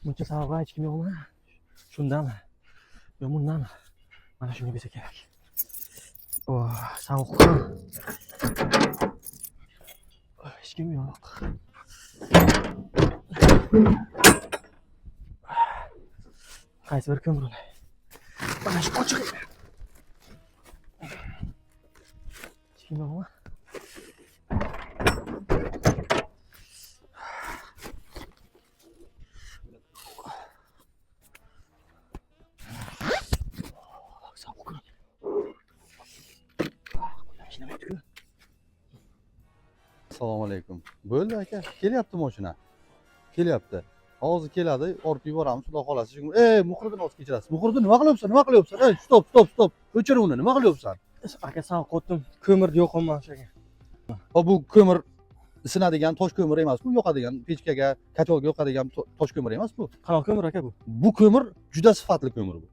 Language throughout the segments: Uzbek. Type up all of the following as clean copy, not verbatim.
Buncha savg'o hech kim yo'qmi? Shundami? Yo bundami? Mana shunga bo'lsa kerak. Sovuq. Hech kim yo'q. Qaysi bir ko'mir olay? Mana shu ochiq. Hech kim yo'qmi? Assalomu alaykum. Bo'ldi aka, kelyapti mashina. Kelyapti. Hozir keladi, olib yuboramiz, xudo xolasa. Muhriddin o'z kechirasiz. Muhriddin nima qilyapsan? Nima qilyapsan? Stop. O'chir uni. Nima qilyapsan? Aka sovuq qotdim. Ko'mirni yo'qman o'shaga. Bu ko'mir sinadigan tosh ko'mir emas, bu yoqadigan pechkaga, kotolga yoqadigan tosh ko'mir emas bu. Qanaqa ko'mir aka bu? Bu ko'mir juda sifatli ko'mir bu.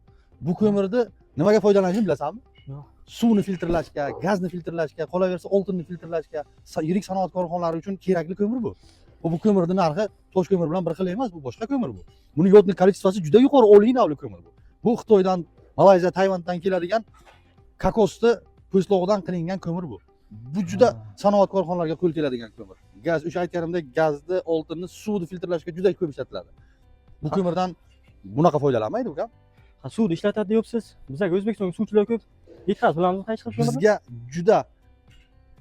Bu ko'mirni nimaga foydalanishini bilasizmi? Yo'q. Suvni filtrlashga, gazni filtrlashga, qolaversa oltinni filtrlashga, yirik sanoat korxonalari uchun kerakli ko'mir bu. Bu ko'mirning narxi tosh ko'mir bilan bir xil emas, bu boshqa ko'mir bu. Buni yodni kolичествоsi juda yuqori, oliy navli ko'mir bu. Bu Xitoydan, Malayziya, Tayvandan keladigan kokosni po'stlog'idan qilingan ko'mir bu. Bu juda sanoat korxonalariga qo'l keladigan ko'mir. Gaz, o'sha aytganimdek, gazni, oltinni, suvni filtrlashga juda ko'p ishlatiladi. Bu ko'mirdan bunaqa foydalanmaydi ukam. Suvni ishlatadi deyapsiz. Bizga O'zbekistonga suvchilar ko'p. Yetkazib bilamizmi hech qilib ko'mirni? Bizga juda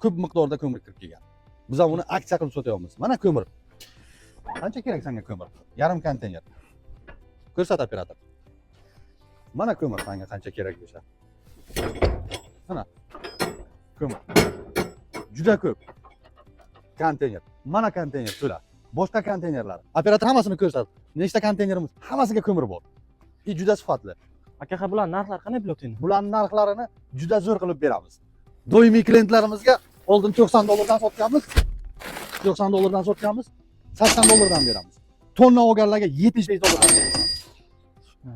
ko'p miqdorda ko'mir kirib kelgan. Biz uni aksiya qilib sotyapmiz. Mana ko'mir. Qancha kerak senga ko'mir? Yarim konteyner. Ko'rsat operator. Mana ko'mir senga qancha kerak bo'lsa. Mana ko'mir. Juda ko'p. Konteyner. Mana konteyner to'la. Boshqa konteynerlar. Operator hammasini ko'rsat. Nechta konteynerimiz? Hammasiga ko'mir bor. Juda sifatli. Aka, bular narxlar qanday bo'lyapti endi? Bularning narxlarini juda zo'r qilib beramiz. Doimiy klientlarimizga oldin $90 sotganmiz. $90 sotganmiz. $80 beramiz. Tonna olganlarga $75 beramiz.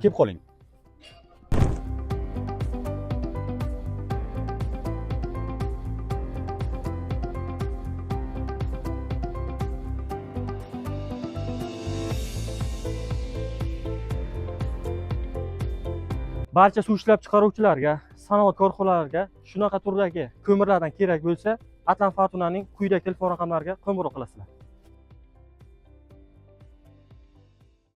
Kelib qoling. Barcha suv ishlab chiqaruvchilarga, sanoat korxonalariga shunaqa turdagi ko'mirlardan kerak bo'lsa, Atlan Fortunaning quyidagi telefon raqamlariga qo'ng'iroq qilasizlar.